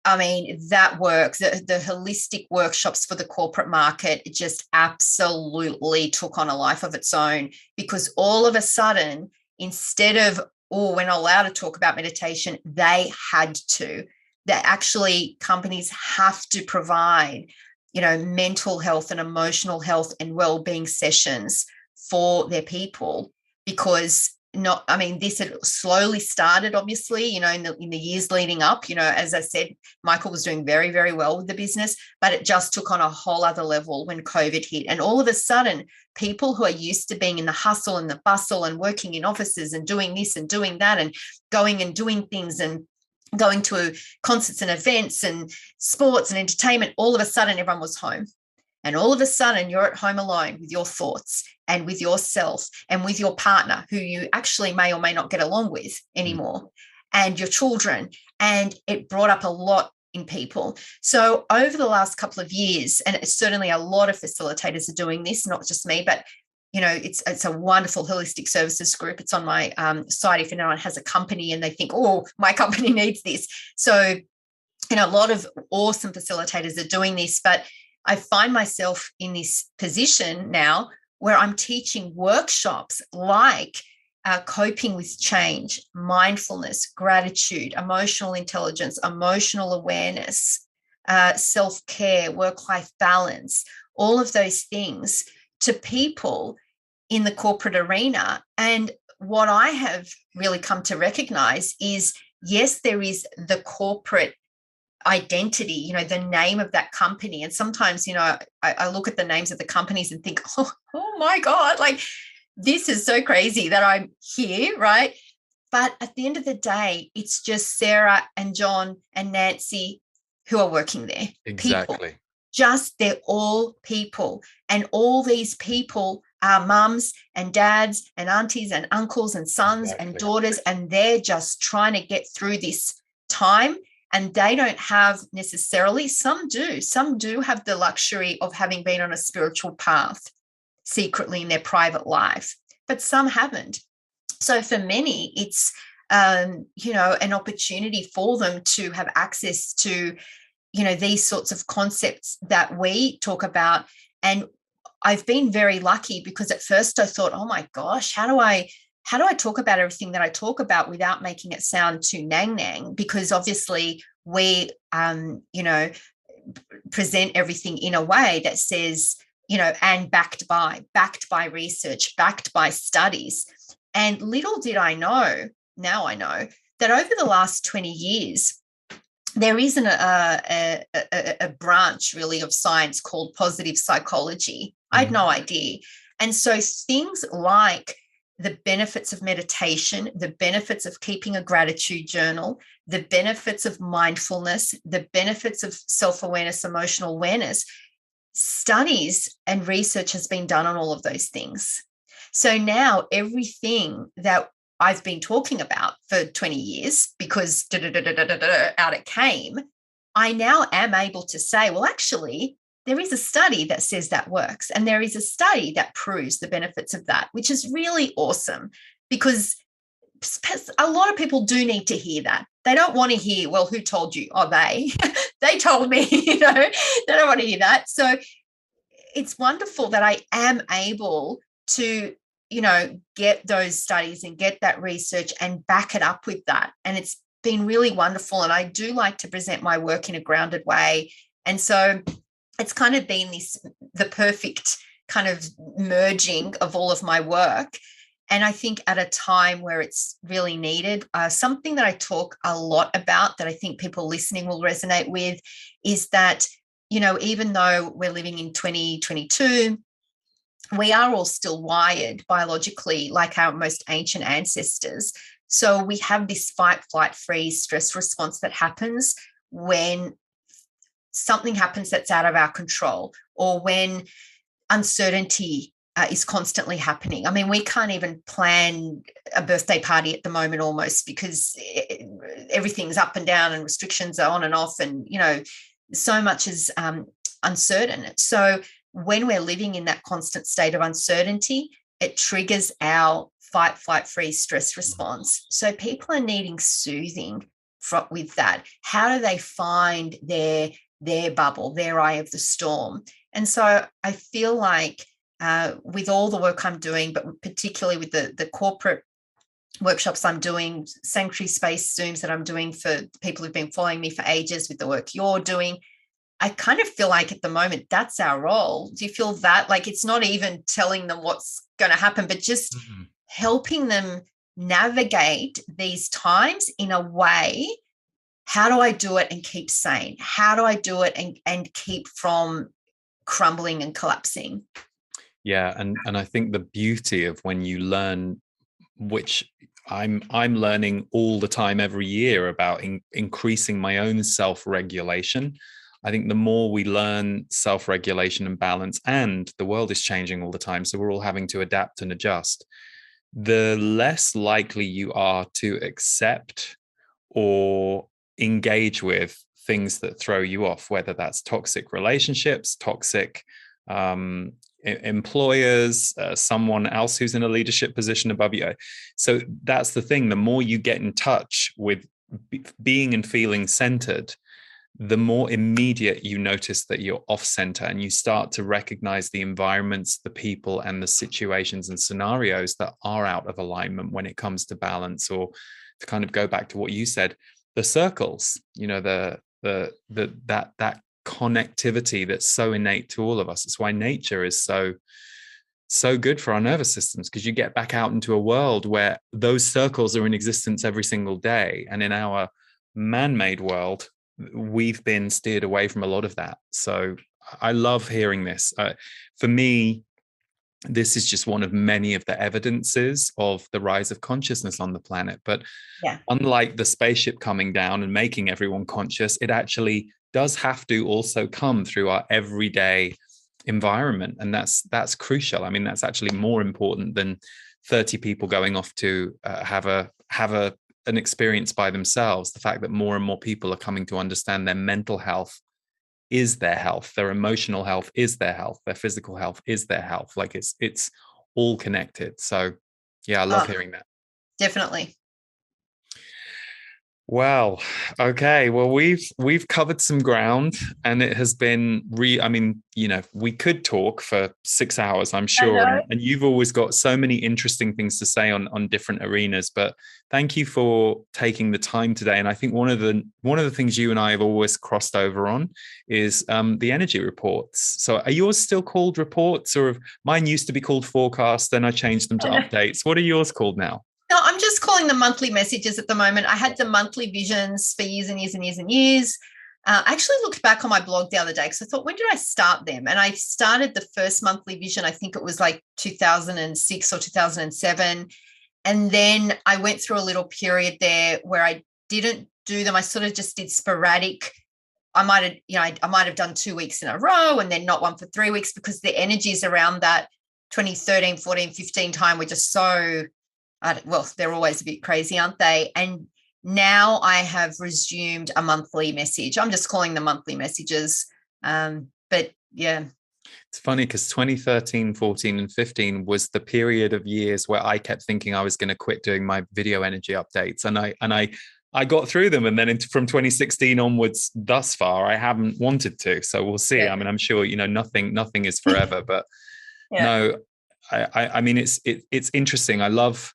I mean, that work, the holistic workshops for the corporate market, it just absolutely took on a life of its own, because all of a sudden, instead of, we're not allowed to talk about meditation, they had to. That actually companies have to provide, mental health and emotional health and well-being sessions for their people, because this had slowly started, obviously, in the years leading up, as I said, Michael was doing very, very well with the business, but it just took on a whole other level when COVID hit. And all of a sudden, people who are used to being in the hustle and the bustle and working in offices and doing this and doing that and going and doing things and going to concerts and events and sports and entertainment, all of a sudden everyone was home. And all of a sudden you're at home alone with your thoughts and with yourself and with your partner, who you actually may or may not get along with anymore, and your children. And it brought up a lot in people. So over the last couple of years, and it's certainly a lot of facilitators are doing this, not just me, but it's a wonderful holistic services group. It's on my site if anyone has a company and they think, oh, my company needs this. So, a lot of awesome facilitators are doing this, but I find myself in this position now where I'm teaching workshops like coping with change, mindfulness, gratitude, emotional intelligence, emotional awareness, self-care, work-life balance, all of those things to people in the corporate arena. And what I have really come to recognize is, yes, there is the corporate identity, the name of that company. And sometimes, I look at the names of the companies and think, oh my God, like this is so crazy that I'm here, right? But at the end of the day, it's just Sarah and John and Nancy who are working there. Exactly. People. They're all people. And all these people are mums and dads and aunties and uncles and sons and daughters. And they're just trying to get through this time And they don't have necessarily, some do have the luxury of having been on a spiritual path secretly in their private life, but some haven't. So for many, it's, an opportunity for them to have access to, these sorts of concepts that we talk about. And I've been very lucky, because at first I thought, oh my gosh, how do I talk about everything that I talk about without making it sound too nang? Because obviously we, present everything in a way that says, and backed by research, backed by studies. And little did I know, now I know, that over the last 20 years, there isn't a branch really of science called positive psychology. I had no idea. And so things like the benefits of meditation, the benefits of keeping a gratitude journal, the benefits of mindfulness, the benefits of self-awareness, emotional awareness, studies and research has been done on all of those things. So now everything that I've been talking about for 20 years, because out it came, I now am able to say, well, actually, there is a study that says that works. And there is a study that proves the benefits of that, which is really awesome, because a lot of people do need to hear that. They don't want to hear, well, who told you? Oh, they told me, they don't want to hear that. So it's wonderful that I am able to, get those studies and get that research and back it up with that. And it's been really wonderful. And I do like to present my work in a grounded way. And so it's kind of been the perfect kind of merging of all of my work. And I think at a time where it's really needed, something that I talk a lot about that I think people listening will resonate with is that, even though we're living in 2022, we are all still wired biologically like our most ancient ancestors. So we have this fight, flight, freeze stress response that happens when something happens that's out of our control, or when uncertainty is constantly happening. I mean, we can't even plan a birthday party at the moment almost, because everything's up and down and restrictions are on and off, and, so much is uncertain. So when we're living in that constant state of uncertainty, it triggers our fight, flight, freeze stress response. So people are needing soothing with that. How do they find their bubble, their eye of the storm? And so I feel like with all the work I'm doing, but particularly with the corporate workshops I'm doing, sanctuary space Zooms that I'm doing for people who've been following me for ages, with the work you're doing, I kind of feel like at the moment that's our role. Do you feel that? Like, it's not even telling them what's going to happen, but just helping them navigate these times in a way. How do I do it and keep sane? How do I do it and keep from crumbling and collapsing? Yeah. And I think the beauty of when you learn, which I'm learning all the time every year, about increasing my own self-regulation. I think the more we learn self-regulation and balance, and the world is changing all the time, so we're all having to adapt and adjust, the less likely you are to accept or engage with things that throw you off, whether that's toxic relationships, toxic employers, someone else who's in a leadership position above you. So that's the thing. The more you get in touch with being and feeling centered, the more immediate you notice that you're off center, and you start to recognize the environments, the people, and the situations and scenarios that are out of alignment when it comes to balance. Or to kind of go back to what you said, the circles, that connectivity that's so innate to all of us. It's why nature is so good for our nervous systems, because you get back out into a world where those circles are in existence every single day. And in our man-made world, we've been steered away from a lot of that. So I love hearing this. For me, this is just one of many of the evidences of the rise of consciousness on the planet. But unlike the spaceship coming down and making everyone conscious, it actually does have to also come through our everyday environment. And that's crucial. I mean, that's actually more important than 30 people going off to have a an experience by themselves. The fact that more and more people are coming to understand their mental health is their health, their emotional health is their health, their physical health is their health. Like it's all connected. So yeah, I love hearing that. Definitely. Well, okay. Well, we've covered some ground, and it has been I mean, we could talk for 6 hours, I'm sure. And you've always got so many interesting things to say on different arenas. But thank you for taking the time today. And I think one of the things you and I have always crossed over on is the energy reports. So are yours still called reports, or mine used to be called forecasts, then I changed them to updates? What are yours called now? No, I'm just calling them monthly messages at the moment. I had the monthly visions for years and years and years and years. I actually looked back on my blog the other day because I thought, when did I start them? And I started the first monthly vision, I think it was like 2006 or 2007. And then I went through a little period there where I didn't do them. I sort of just did sporadic. I might have done 2 weeks in a row and then not one for 3 weeks, because the energies around that 2013, 14, 15 time were just so... well, they're always a bit crazy, aren't they? And now I have resumed a monthly message. I'm just calling them monthly messages. But yeah. It's funny because 2013, 14, and 15 was the period of years where I kept thinking I was going to quit doing my video energy updates. And I got through them. And then from 2016 onwards, thus far, I haven't wanted to. So we'll see. Yeah. I mean, I'm sure, nothing is forever. But no, I mean, it's interesting. I love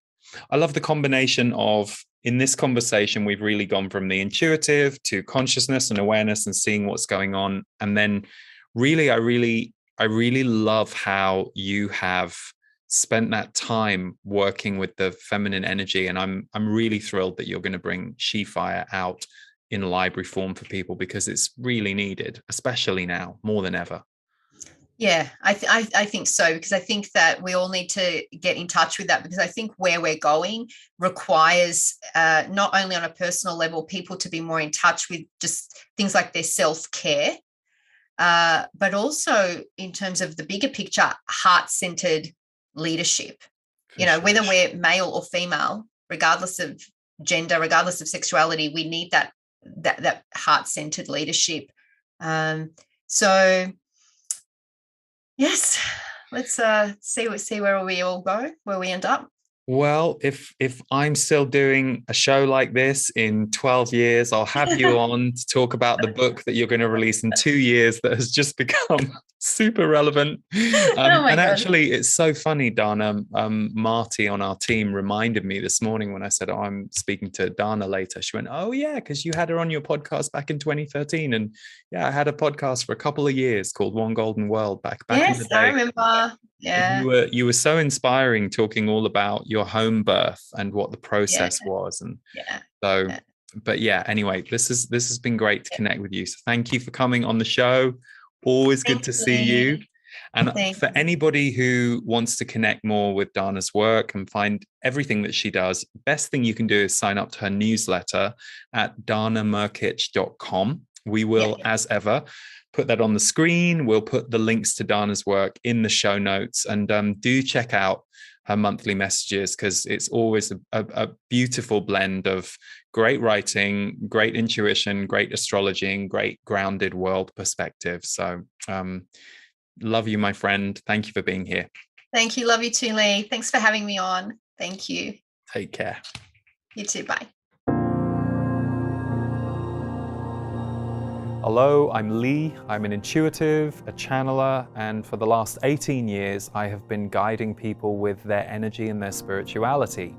the combination of, in this conversation, we've really gone from the intuitive to consciousness and awareness and seeing what's going on. And then really, I really love how you have spent that time working with the feminine energy. And I'm really thrilled that you're going to bring She Fire out in library form for people, because it's really needed, especially now more than ever. Yeah, I think so, because I think that we all need to get in touch with that, because I think where we're going requires not only on a personal level, people to be more in touch with just things like their self-care, but also in terms of the bigger picture, heart-centered leadership. Whether we're male or female, regardless of gender, regardless of sexuality, we need that heart-centered leadership. So yes, let's see where we all go, where we end up. Well, if I'm still doing a show like this in 12 years, I'll have you on to talk about the book that you're going to release in 2 years that has just become super relevant. And actually, it's so funny, Dana. Marty on our team reminded me this morning when I said, I'm speaking to Dana later. She went, oh, yeah, because you had her on your podcast back in 2013. And yeah, I had a podcast for a couple of years called One Golden World back in the day. I remember. Yeah. You were so inspiring, talking all about your home birth and what the process was. And but yeah, anyway, this has been great to connect with you. So thank you for coming on the show. Always good to see you. And for anybody who wants to connect more with Dana's work and find everything that she does, best thing you can do is sign up to her newsletter at danamrkich.com. We will, as ever, put that on the screen. We'll put the links to Dana's work in the show notes, and do check out her monthly messages, because it's always a beautiful blend of great writing, great intuition, great astrology, and great grounded world perspective. So love you, my friend. Thank you for being here. Thank you. Love you too, Lee. Thanks for having me on. Thank you. Take care. You too. Bye. Hello, I'm Lee. I'm an intuitive, a channeler, and for the last 18 years, I have been guiding people with their energy and their spirituality.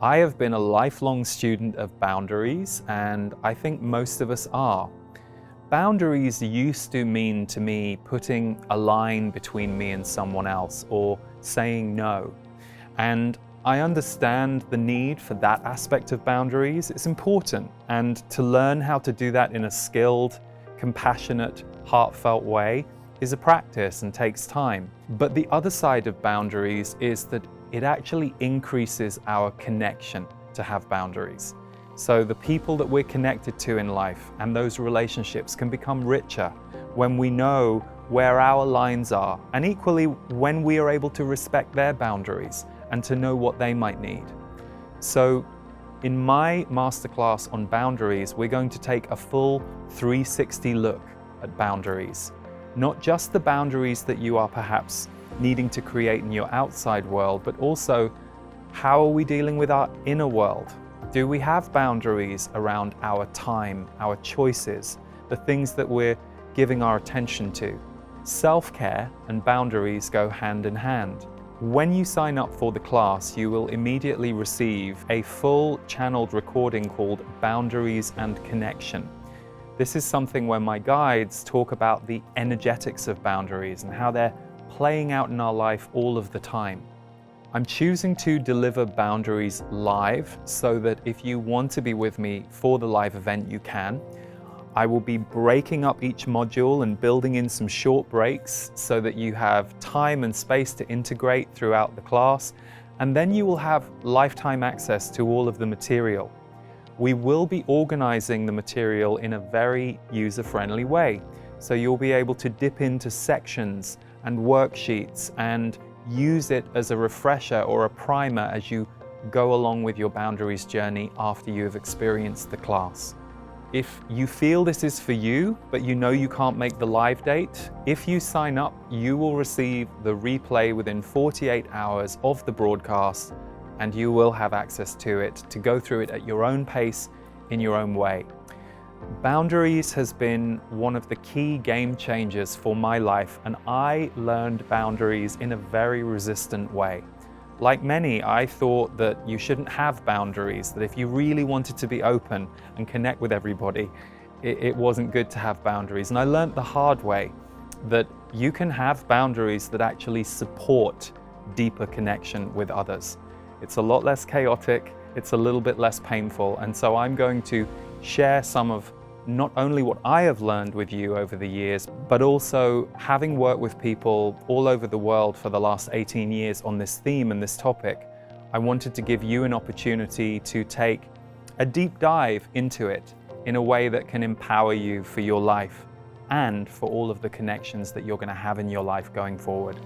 I have been a lifelong student of boundaries, and I think most of us are. Boundaries used to mean to me putting a line between me and someone else, or saying no. And I understand the need for that aspect of boundaries. It's important, and to learn how to do that in a skilled, compassionate, heartfelt way is a practice and takes time. But the other side of boundaries is that it actually increases our connection to have boundaries. So the people that we're connected to in life and those relationships can become richer when we know where our lines are, and equally when we are able to respect their boundaries and to know what they might need. So In my masterclass on boundaries, we're going to take a full 360 look at boundaries. Not just the boundaries that you are perhaps needing to create in your outside world, but also how are we dealing with our inner world? Do we have boundaries around our time, our choices, the things that we're giving our attention to? Self-care and boundaries go hand in hand. When you sign up for the class, you will immediately receive a full channeled recording called Boundaries and Connection. This is something where my guides talk about the energetics of boundaries and how they're playing out in our life all of the time. I'm choosing to deliver boundaries live so that if you want to be with me for the live event, you can. I will be breaking up each module and building in some short breaks so that you have time and space to integrate throughout the class, and then you will have lifetime access to all of the material. We will be organizing the material in a very user-friendly way, so you'll be able to dip into sections and worksheets and use it as a refresher or a primer as you go along with your boundaries journey after you have experienced the class. If you feel this is for you, but you know you can't make the live date, if you sign up, you will receive the replay within 48 hours of the broadcast, and you will have access to it to go through it at your own pace, in your own way. Boundaries has been one of the key game changers for my life, and I learned boundaries in a very resistant way. Like many, I thought that you shouldn't have boundaries, that if you really wanted to be open and connect with everybody, it wasn't good to have boundaries. And I learned the hard way that you can have boundaries that actually support deeper connection with others. It's a lot less chaotic, it's a little bit less painful, and so I'm going to share some of not only what I have learned with you over the years, but also having worked with people all over the world for the last 18 years on this theme and this topic. I wanted to give you an opportunity to take a deep dive into it in a way that can empower you for your life and for all of the connections that you're going to have in your life going forward.